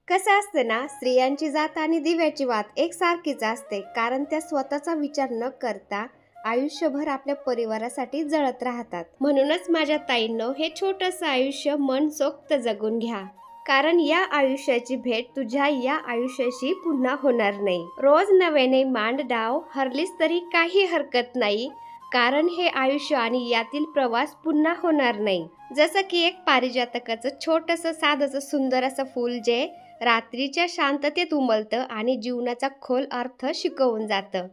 कसं असतं ना, स्त्रियांची जात आणि दिव्याची वात एकसारखीच असते, कारण त्या स्वतःचा विचार न करता आयुष्यभर आपल्या परिवारासाठी जळत राहतात. म्हणूनच माझ्या ताईंनो, हे छोटंसं आयुष्य मनसोक्त जगून घ्या, कारण या आयुष्याची भेट तुझ्या या आयुष्याशी पुन्हा होणार नाही. रोज नव्याने मांड डाव हरलीस तरी काही हरकत नाही, कारण हे आयुष्य आणि यातील प्रवास पुन्हा होणार नाही. जसं की एक पारिजातकाचं छोटंसं साधंसं सुंदर असं फूल जे रात्रीच्या शांततेत उमलतं आणि जीवनाचा खोल अर्थ शिकवून जातं.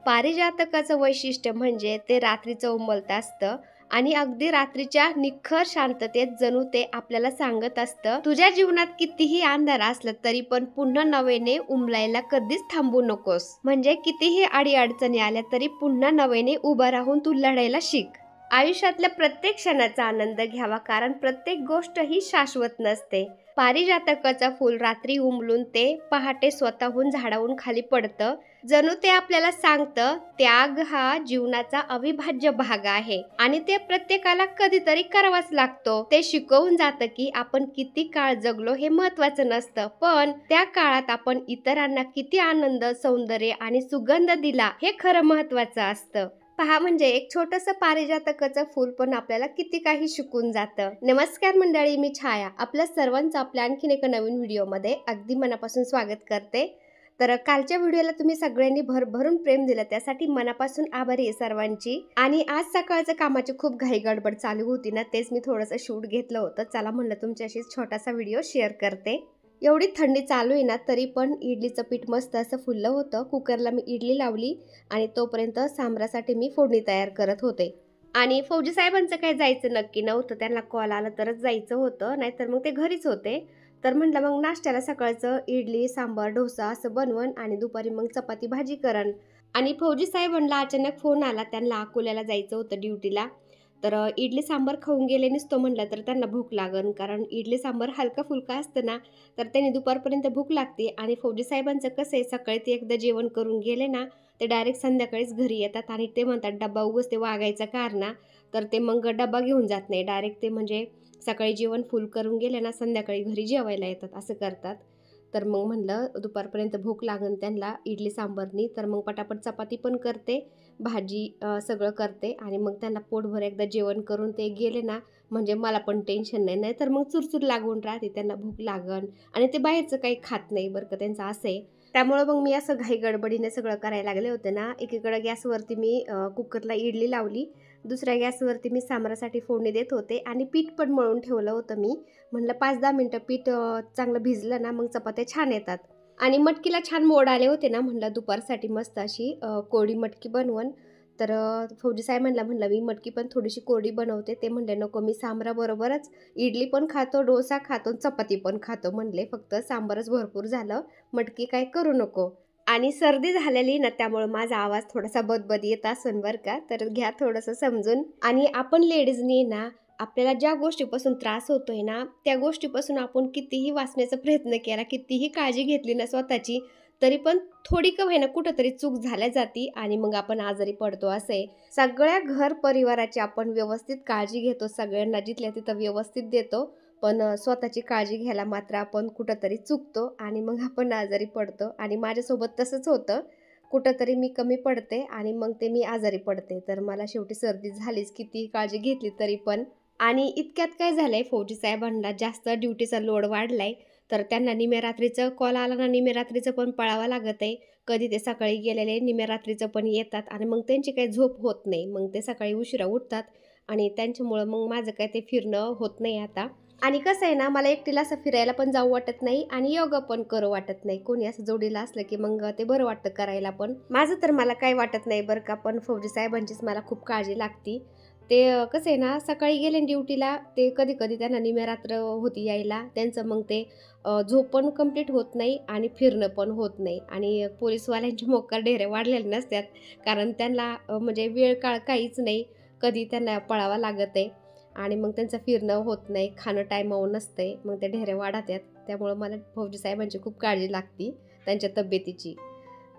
पारिजातकाचं वैशिष्ट्य म्हणजे ते रात्रीचं उमलतं असतं आणि अगदी रात्रीच्या निखळ शांततेत जणू ते आपल्याला सांगत असतं, तुझ्या जीवनात कितीही अंधार असलं तरी पण पुन्हा नव्याने उमलायला कधीच थांबू नकोस. म्हणजे कितीही अडीअडचणी आल्या तरी पुन्हा नव्याने उभं राहून तू लढायला शिक. आयुष्यातल्या प्रत्येक क्षणाचा आनंद घ्यावा, कारण प्रत्येक गोष्ट ही शाश्वत नसते. पारिजातकाचं फूल रात्री उमलून ते पहाटे स्वतःहून झाडावरून खाली पडतं. जणू ते आपल्याला सांगतं, त्याग हा जीवनाचा अविभाज्य भाग आहे आणि ते प्रत्येकाला कधीतरी करावाच लागतो. ते शिकवून जातं की आपण किती काळ जगलो हे महत्वाचं नसतं, पण त्या काळात आपण इतरांना किती आनंद, सौंदर्य आणि सुगंध दिला हे खरं महत्वाचं असतं. पहा, म्हणजे एक छोटंसं पारिजातकाचं फूल पण आपल्याला किती काही शिकून जातं. नमस्कार मंडळी, मी छाया आपल्या सर्वांचं आपल्या आणखीन एका नवीन व्हिडिओमध्ये अगदी मनापासून स्वागत करते. तर कालच्या व्हिडिओला तुम्ही सगळ्यांनी भरभरून प्रेम दिलं, त्यासाठी मनापासून आभारी आहे सर्वांची. आणि आज सकाळचं कामाची खूप घाई गडबड चालू होती ना, तेच मी थोडंसं शूट घेतलं होतं. चला म्हणलं तुमच्याशी छोटासा व्हिडिओ शेअर करते. एवढी थंडी चालू आहे ना, तरी पण इडलीचं पीठ मस्त असं फुललं होतं. कुकरला मी इडली लावली आणि तोपर्यंत सांबरासाठी मी फोडणी तयार करत होते. आणि फौजी साहेबांचं काय जायचं नक्की नव्हतं, त्यांना कॉल आला तरच जायचं होतं, नाहीतर मग ते घरीच होते. तर म्हटलं मग नाश्त्याला सकाळचं इडली, सांबार, डोसा असं बनवण आणि दुपारी मग चपाती भाजी करण. आणि फौजी साहेबांना अचानक फोन आला, त्यांना अकोल्याला जायचं होतं ड्युटीला. तर इडली सांबार खाऊन गेले नसतो म्हटलं तर त्यांना भूक लागन, कारण इडली सांबार हलका फुलका असतं ना, तर त्यांनी दुपारपर्यंत भूक लागते. आणि फौजी साहेबांचं कसं आहे, सकाळी ते एकदा जेवण करून गेले ना, ते डायरेक्ट संध्याकाळीच घरी येतात. आणि ते म्हणतात डब्बा उगाच ते वागायचा कारण, तर ते मग डब्बा घेऊन जात नाही, डायरेक्ट ते म्हणजे सकाळी जेवण फुल करून गेले ना, संध्याकाळी घरी जेवायला येतात, असं करतात. तर मग म्हणलं दुपारपर्यंत भूक लागन त्यांना इडली सांबारनी, तर मग पटापट चपाती पण करते, भाजी सगळं करते आणि मग त्यांना पोटभर एकदा जेवण करून ते गेले ना, म्हणजे मला पण टेन्शन नाही. नाही तर मग चुरचूर लागून राहते, त्यांना भूक लागन आणि ते बाहेरचं काही खात नाही बरं का, त्यांचं असं आहे. त्यामुळं मग मी असं घाई गडबडीने सगळं करायला लागले होते ना. एकीकडे गॅसवरती मी कुकरला इडली लावली, दुसऱ्या गॅसवरती मी सांबारासाठी फोडणी देत होते आणि पीठ पण मळून ठेवलं होतं मी. म्हणलं 5-10 मिनटं पीठ चांगलं भिजलं ना, मग चपात्या छान येतात. आणि मटकीला छान मोड आले होते ना, म्हणलं दुपारसाठी मस्त अशी कोरडी मटकी बनवण. तर फौजी साहेबांना म्हणलं मी मटकी पण थोडीशी कोरडी बनवते. ते म्हणले नको, मी सांबाराबरोबरच इडली पण खातो, डोसा खातो, चपाती पण खातो म्हणले, फक्त सांबारच भरपूर झालं, मटकी काय करू नको. आणि सर्दी झालेली ना, त्यामुळे माझा आवाज थोडासा बदबद येत असेल बरं का, तर घ्या थोडंसं समजून. आणि आपण लेडीजनी ना, आपल्याला ज्या गोष्टीपासून त्रास होतोय ना, त्या गोष्टीपासून आपण कितीही वाचण्याचा प्रयत्न केला, कितीही काळजी घेतली ना स्वतःची, तरी पण थोडी का होईना कुठंतरी चूक झाल्या जाती आणि मग आपण आजारी पडतो. असं आहे. सगळ्या घर परिवाराची आपण व्यवस्थित काळजी घेतो, सगळ्यांना जिथल्या तिथं व्यवस्थित देतो, पण स्वतःची काळजी घ्यायला मात्र आपण कुठंतरी चुकतो आणि मग आपण आजारी पडतो. आणि माझ्यासोबत तसंच होतं, कुठंतरी मी कमी पडते आणि मग ते मी आजारी पडते. तर मला शेवटी सर्दी झालीच, कितीही काळजी घेतली तरी पण. आणि इतक्यात काय झालंय, फौजी साहेबांना जास्त ड्युटीचा लोड वाढलाय, तर त्यांना निम्या रात्रीचं कॉल आला ना, निम्या रात्रीचं पण पळावं लागत आहे. कधी ते सकाळी गेलेले निम्या रात्रीचं पण येतात आणि मग त्यांची काही झोप होत नाही, मग ते सकाळी उशिरा उठतात आणि त्यांच्यामुळं मग माझं काय ते फिरणं होत नाही आता. आणि कसं आहे ना, मला एकटीला असं फिरायला पण जाऊ वाटत नाही आणि योगा पण करू वाटत नाही. कोणी असं जोडीला असलं की मग ते बरं वाटतं करायला. पण माझं तर मला काही वाटत नाही बरं का, पण फौजी साहेबांचीच मला खूप काळजी लागती. ते कसं आहे ना, सकाळी गेले ड्युटीला, ते कधी कधी त्यांना निम्या रात्र होती यायला, त्यांचं मग ते झोप पण कंप्लीट होत नाही आणि फिरणं पण होत नाही. आणि पोलीसवाल्यांचे मोकार ढेरे वाढलेले नसतात, कारण त्यांना म्हणजे वेळ काळ काहीच नाही, कधी त्यांना पळावं लागत आहे आणि मग त्यांचं फिरणं होत नाही, खाणं टायमावर नसतंय, मग ते ढेरे वाढत आहेत. त्यामुळं मला फौजी साहेबांची खूप काळजी लागती त्यांच्या तब्येतीची.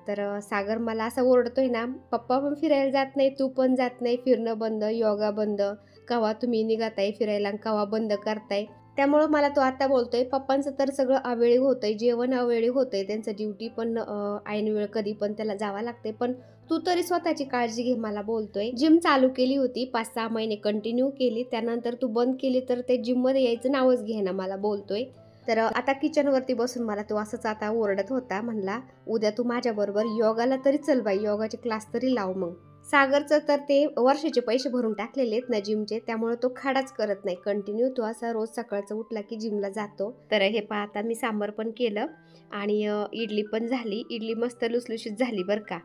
तर सागर मला असा ओरडतोय ना, पप्पा पण फिरायला जात नाही, तू पण जात नाही, फिरणं बंद, योगा बंद, कवा तुम्ही निघताय फिरायला, कवा बंद करताय. त्यामुळं मला तो आता बोलतोय, "पप्पांचं तर सगळं अवेळी होतंय, जेवण अवेळी होतंय, त्यांचं ड्युटी पण ऐनवेळ कधी पण त्याला जावं लागते. पण तू तरी स्वतःची काळजी घे," मला बोलतोय. जिम चालू केली होती, 5-6 महिने कंटिन्यू केली. त्यानंतर तू बंद केली तर ते जिममध्ये यायचं नावच घेईना मला बोलतोय. तर आता किचनवरती बसून मला तो असंच आता ओरडत होता. म्हणला, "उद्या तू माझ्याबरोबर योगाला तरी चल बाई, योगाचे क्लास तरी लाव मग." सागरचं तर ते वर्षाचे पैसे भरून टाकलेले आहेत ना जिमचे, त्यामुळे तो खाडाच करत नाही. कंटिन्यू तो असा रोज सकाळचा उठला की जिमला जातो. तर हे पहा, आता मी सांबार पण केलं आणि इडली पण झाली. इडली मस्त लुसलुशीत झाली बरं का.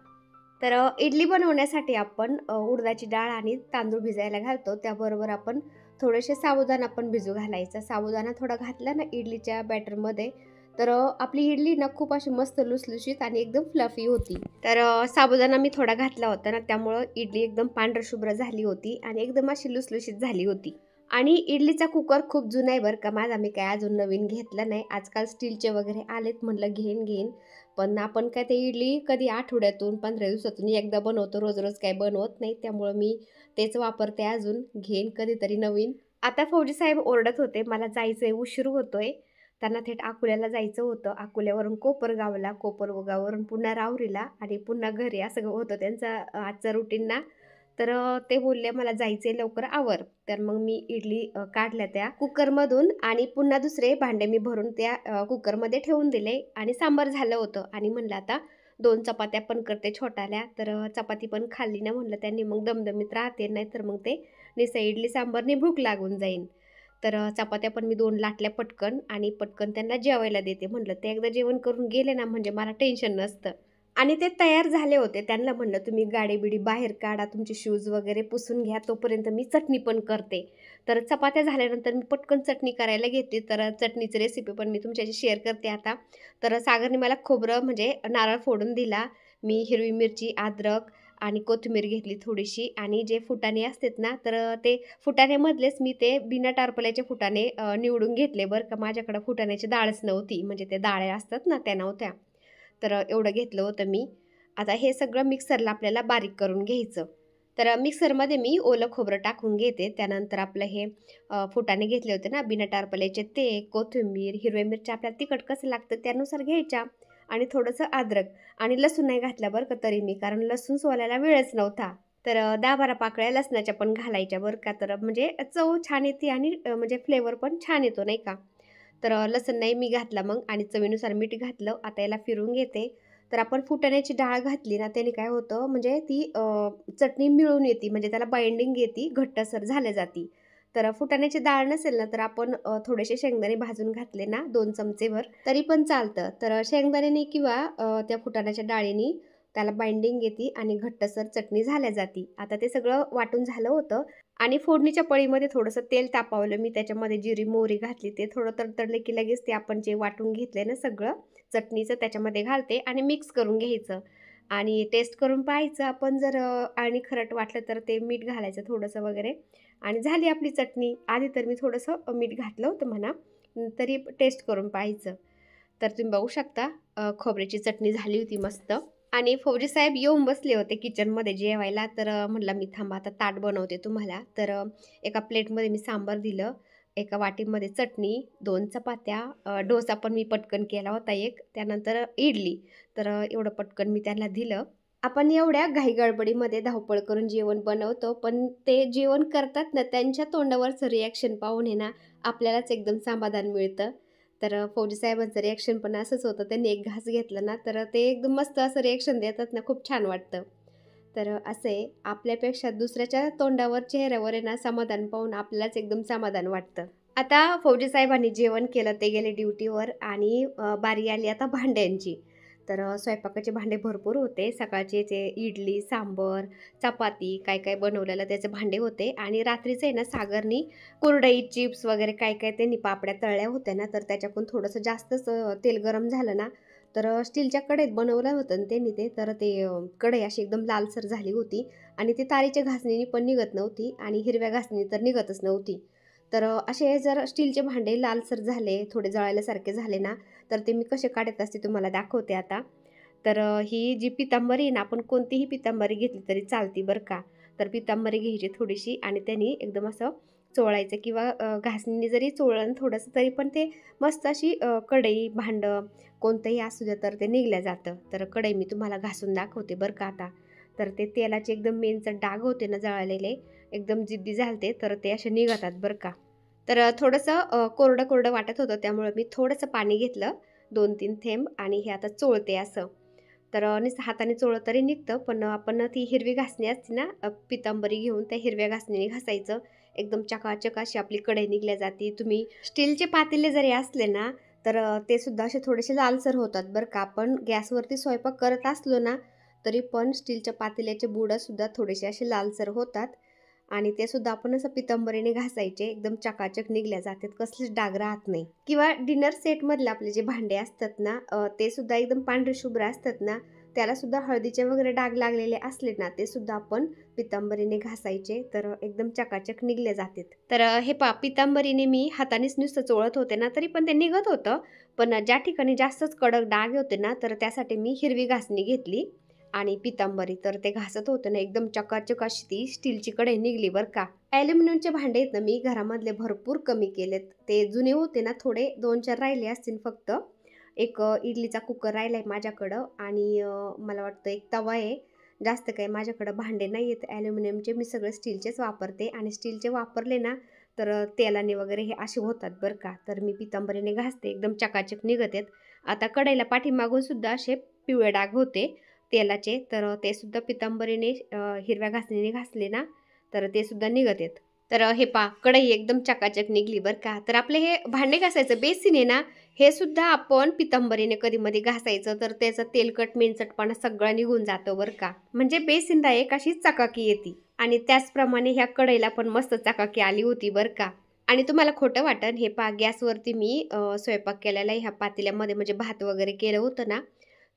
तर इडली बनवण्यासाठी आपण उडदाची डाळ आणि तांदूळ भिजायला घालतो. त्याबरोबर आपण थोडेसे साबुदाणा पण भिजू घालायचा. साबुदाणा थोडा घातला ना इडलीच्या बॅटरमध्ये, तर आपली इडली ना खूप अशी मस्त लुसलुशीत आणि एकदम फ्लफी होती. तर साबुदाणा मी थोडा घातला होता ना, त्यामुळं इडली एकदम पांढरशुभ्र झाली होती आणि एकदम अशी लुसलुशीत झाली होती. आणि इडलीचा कुकर खूप जुना आहे बरं का माझा, मी काय अजून नवीन घेतला नाही. आजकाल स्टीलचे वगैरे आलेत, म्हटलं घेईन. पण आपण काय ते इडली कधी आठवड्यातून 15 दिवसातून एकदा बनवतो, रोज काय बनवत नाही. त्यामुळं मी तेच वापरते अजून, घेईन कधीतरी नवीन. आता फौजी साहेब ओरडत होते, मला जायचंय, उशीर होतोय. त्यांना थेट अकोल्याला जायचं होतं. अकोल्यावरून कोपरगावला, कोपरगाववरून पुन्हा राहुरीला आणि पुन्हा घरी, असं होतं त्यांचं आजचं रुटीन ना. तर ते बोलले, "मला जायचंय, लवकर आवर." तर मग मी इडली काढल्या त्या कुकरमधून आणि पुन्हा दुसरे भांडे मी भरून त्या कुकरमध्ये ठेवून दिले आणि सांबार झालं होतं. आणि म्हणलं आता 2 चपात्या पण करते छोट्याल्या. तर चपाती पण खाल्ली ना म्हणलं त्यांनी, मग दमदमीत राहते, नाहीतर मग ते नुसतं इडली सांबारने भूक लागून जाईल. तर चपात्या पण मी 2 लाटल्या पटकन आणि पटकन त्यांना जेवायला देते. म्हटलं ते एकदा जेवण करून गेले ना म्हणजे मला टेन्शन नसतं. आणि ते तयार झाले होते. त्यांना म्हणलं, "तुम्ही गाडी-बिडी बाहेर काढा, तुमचे शूज वगैरे पुसून घ्या, तोपर्यंत मी चटणी पण करते." तर चपात्या झाल्यानंतर मी पटकन चटणी करायला घेतली. तर चटणीची रेसिपी पण मी तुमच्याशी शेअर करते आता. तर सागरने मला खोबरं म्हणजे नारळ फोडून दिला. मी हिरवी मिरची, अद्रक आणि कोथिंबीर घेतली थोडीशी आणि जे फुटाणे असतात ना, तर ते फुटाण्यामधलेच मी ते बिना टारपल्याचे फुटाणे निवडून घेतले बरं का. माझ्याकडे फुटाण्याची डाळच नव्हती, म्हणजे ते डाळ्या असतात ना, त्या नव्हत्या. तर एवढं घेतलं होतं मी. आता हे सगळं मिक्सरला आपल्याला बारीक करून घ्यायचं. तर मिक्सरमध्ये मी ओलं खोबरं टाकून घेते. त्यानंतर आपलं हे फुटाणे घेतले होते ना बिना टारपल्याचे, ते कोथिंबीर, हिरव्या मिरच्या आपल्याला तिखट कसं लागतं त्यानुसार घ्यायच्या आणि थोडंसं अद्रक आणि लसूण नाही घातला बरं का तरी मी, कारण लसूण सोलायला वेळच नव्हता. तर 10-12 पाकळ्या लसणाच्या पण घालायच्या बरं का, तर म्हणजे चव छान येते आणि म्हणजे फ्लेवर पण छान येतो नाही का. तर लसूण नाही मी घातला मग आणि चवीनुसार मीठ घातलं. आता याला फिरवून घेते. तर आपण फुटाण्याची डाळ घातली ना, त्याने काय होतं म्हणजे ती चटणी मिळून येते, म्हणजे त्याला बाइंडिंग येते, घट्टसर झाल्या जाती. तर फुटाण्याची डाळ नसेल ना, तर आपण थोडेसे शेंगदाणे भाजून घातले ना 2 चमचेभर तरी पण चालतं. तर शेंगदाण्याने किंवा त्या फुटाण्याच्या डाळीनी त्याला बाइंडिंग येते आणि घट्टसर चटणी झाल्या जाती. आता ते सगळं वाटून झालं होतं आणि फोडणीच्या पळीमध्ये थोडंसं तेल तापवलं मी, त्याच्यामध्ये जिरी मोहरी घातली. ते थोडं तडतडले की लगेच ते आपण जे वाटून घेतलंय ना सगळं चटणीचं त्याच्यामध्ये घालते आणि मिक्स करून घ्यायचं आणि टेस्ट करून पाहायचं आपण, जर आणि खरट वाटलं तर ते मीठ घालायचं थोडंसं वगैरे आणि झाली आपली चटणी. आधी तर मी थोडंसं मीठ घातलं होतं म्हणा, तरी टेस्ट करून पाहायचं. तर तुम्ही बघू शकता खोबऱ्याची चटणी झाली होती मस्त. आणि फौजी साहेब येऊन बसले होते किचनमध्ये जेवायला. तर म्हटलं मी थांबा आता ताट बनवते तुम्हाला. तर एका प्लेटमध्ये मी सांबार दिलं, एका वाटीमध्ये चटणी, 2 चपात्या, डोसा पण मी पटकन केला होता एक, त्यानंतर इडली. तर एवढं पटकन मी त्यांना दिलं. आपण एवढ्या घाईगडबडीमध्ये धावपळ करून जेवण बनवतो, पण ते जेवण करतात ना त्यांच्या तोंडावरचं रिॲक्शन पाहून आहे ना आपल्यालाच एकदम समाधान मिळतं. तर फौजी साहेबांचं रिॲक्शन पण असंच होतं. त्यांनी एक घास घेतला ना, तर ते एकदम मस्त असं रिॲक्शन देतात ना, खूप छान वाटतं. तर असं आहे, आपल्यापेक्षा दुसऱ्याच्या तोंडावर, चेहऱ्यावर आहे ना समाधान पाहून आपल्यालाच एकदम समाधान वाटतं. आता फौजी साहेबांनी जेवण केलं, ते गेले ड्युटीवर आणि बारी आली आता भांड्यांची. तर स्वयंपाकाचे भांडे भरपूर होते. सकाळचे ते इडली, सांबर, चपाती काय-काय बनवलेलं त्याचे भांडे होते आणि रात्रीचं आहे ना सागरनी कुरडई, चिप्स वगैरे काय-काय त्यांनी पापड्या तळल्या होत्या ना, तर त्याच्याकडून थोडंसं जास्तच तेल गरम झालं ना, तर स्टीलच्या कढईत बनवलं होतं ना त्यांनी ते, तर ते कढई अशी एकदम लालसर झाली होती आणि ती तारीच्या घासणीने पण निघत नव्हती आणि हिरव्या घासणीने तर निघतच नव्हती. तर असे जर स्टीलचे भांडे लालसर झाले, थोडे जळाल्यासारखे झाले ना, तर ते मी कसे काढत असते तुम्हाला दाखवते आता. तर ही जी पितांबरी आहे ना, आपण कोणतीही पितांबरी घेतली तरी चालती बरं का. तर पितांबरी घ्यायची थोडीशी आणि त्यानी एकदम असं चोळायचं किंवा घासणीने जरी चोळलं ना थोडंसं तरी पण ते मस्त अशी कढई भांडं कोणतंही असू दे तर ते निघलं जातं. तर कढई मी तुम्हाला घासून दाखवते बरं का आता. तर ते तेलाचे एकदम मेनचं डाग होते ना जळालेले एकदम जिद्दी झालते तर ते असे निघतात बरं का. तर थोडंसं कोरडं कोरडं वाटत होतं त्यामुळे मी थोडंसं पाणी घेतलं 2-3 थेंब आणि हे आता चोळते असं. तर नुसतं हाताने चोळलं तरी निघतं, पण आपण ती हिरवी घासणी असते ना पितांबरी घेऊन त्या हिरव्या घासणीने घासायचं. एकदम चकाचक अशी आपली कढई निघल्या जाते. तुम्ही स्टीलचे पातेले जरी असले ना, तर ते सुद्धा असे थोडेसे लालसर होतात बरं का. आपण गॅसवरती स्वयंपाक करत असलो ना, तरी पण स्टीलच्या पातेल्याचे बुडंसुद्धा थोडेसे असे लालसर होतात आणि ते सुद्धा आपण असं पितांबरीने घासायचे. एकदम चकाचक निघल्या जातात, कसलेच डाग राहत नाही. किंवा डिनर सेटमधले आपले जे भांडे असतात ना, ते सुद्धा एकदम पांढरे शुभ्र असतात ना, त्याला सुद्धा हळदीचे वगैरे डाग लागलेले असले ना, ते सुद्धा आपण पितांबरीने घासायचे तर एकदम चकाचक निघले जातात. तर हे पितांबरीने मी हातानेच नुसतं चोळत होते ना, तरी पण ते निघत होतं. पण ज्या ठिकाणी जास्तच कडक डाग होते ना, तर त्यासाठी मी हिरवी घासणी घेतली आणि पितांबरी. तर ते घासत होते ना एकदम चकाचक अशी ती स्टीलची कढई निघली बरं का. ॲल्युमिनियमचे भांडे आहेत ना मी घरामधले भरपूर कमी केलेत. ते जुने होते ना थोडे 2-4 राहिले असतील फक्त. एक इडलीचा कुकर राहिला आहे माझ्याकडं आणि मला वाटतं एक तवा आहे. जास्त काही माझ्याकडं भांडे नाही आहेत ॲल्युमिनियमचे. मी सगळे स्टीलचेच वापरते आणि स्टीलचे वापरले ना तर तेलाने वगैरे हे असे होतात बरं का. तर मी पितांबरीने घासते एकदम चकाचक निघत आहेत. आता कढईला पाठीमागून सुद्धा असे पिवळे डाग होते तेलाचे, तर ते सुद्धा पितांबरीने हिरव्या घासणीने घासले ना तर ते सुद्धा निघत आहेत. तर हे कढई एकदम चकाचक निघली बरं का. तर आपले हे भांडे घासायचं बेसिन आहे ना, हे सुद्धा आपण पितांबरीने कधी-मधी घासायचं तर त्याचं तेलकट मेंचटपणा सगळं निघून जातं बरं का. म्हणजे बेसिनला एक अशी चकाकी येते आणि त्याचप्रमाणे ह्या कढईला पण मस्त चकाकी आली होती बरं का. आणि तुम्हाला खोटं वाटेल हे गॅसवरती मी स्वयंपाक केलेला आहे ह्या पातेल्यामध्ये म्हणजे भात वगैरे केलं होतं ना,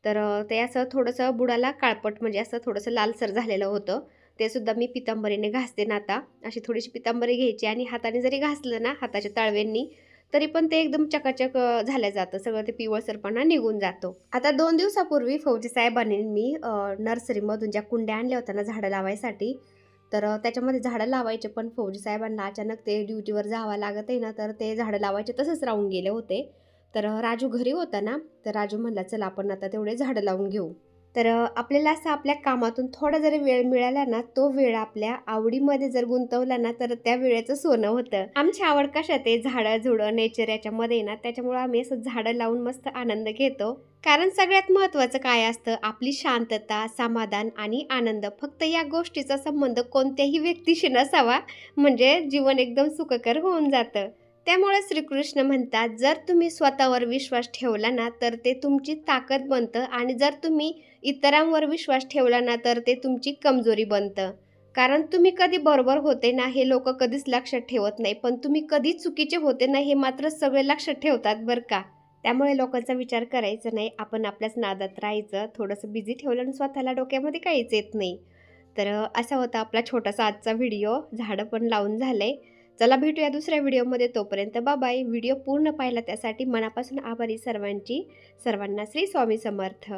तर ते असं थोडंसं बुडाला काळपट म्हणजे असं थोडंसं लालसर झालेलं होतं. ते सुद्धा मी पितांबरीने घासते ना आता. अशी थोडीशी पितांबरी घ्यायची आणि हाताने जरी घासलं ना हाताच्या तळव्यांनी, तरी पण ते एकदम चकाचक झालं जातं. सगळं ते पिवळसरपणा निघून जातो. आता 2 दिवसापूर्वी फौजी साहेबांनी मी नर्सरीमधून ज्या कुंड्या आणल्या होत्या ना झाडं लावायसाठी, तर त्याच्यामध्ये झाडं लावायचे पण फौजी साहेबांना अचानक ते ड्युटीवर जावं लागत आहे ना, तर ते झाडं लावायचे तसंच राहून गेले होते. तर राजू घरी होता ना, तर राजू म्हणला, "चला आपण आता तेवढे झाडं लावून घेऊ." तर आपल्याला असं आपल्या कामातून थोडा जरी वेळ मिळाला ना, तो वेळ आपल्या आवडीमध्ये जर गुंतवला ना, तर त्या वेळेचं सोनं होतं. आमची आवड कशात आहे, झाडं-झुडं, नेचर याच्यामध्ये ना, त्याच्यामुळं आम्ही असं झाडं लावून मस्त आनंद घेतो. कारण सगळ्यात महत्त्वाचं काय असतं, आपली शांतता, समाधान आणि आनंद. फक्त या गोष्टीचा संबंध कोणत्याही व्यक्तीशी नसावा, म्हणजे जीवन एकदम सुखकर होऊन जातं. त्यामुळे श्रीकृष्ण म्हणतात, जर तुम्ही स्वतःवर विश्वास ठेवला ना, तर ते तुमची ताकद बनतं आणि जर तुम्ही इतरांवर विश्वास ठेवला ना, तर ते तुमची कमजोरी बनतं. कारण तुम्ही कधी बरोबर होते ना, हे लोकं कधीच लक्षात ठेवत नाही. पण तुम्ही कधी चुकीचे होते ना, हे मात्र सगळे लक्षात ठेवतात बरं का. त्यामुळे लोकांचा विचार करायचा नाही. आपण आपल्याच नादात राहायचं. थोडंसं बिझी ठेवलं आणि स्वतःला डोक्यामध्ये काहीच येत नाही. तर असा होता आपला छोटासा आजचा व्हिडिओ. झाडं पण लावून झालंय. चला भेटूया दुसऱ्या व्हिडिओमध्ये. तोपर्यंत बाय. व्हिडिओ पूर्ण पाहिला त्यासाठी मनापासून आभारी सर्वांची. सर्वांना श्री स्वामी समर्थ.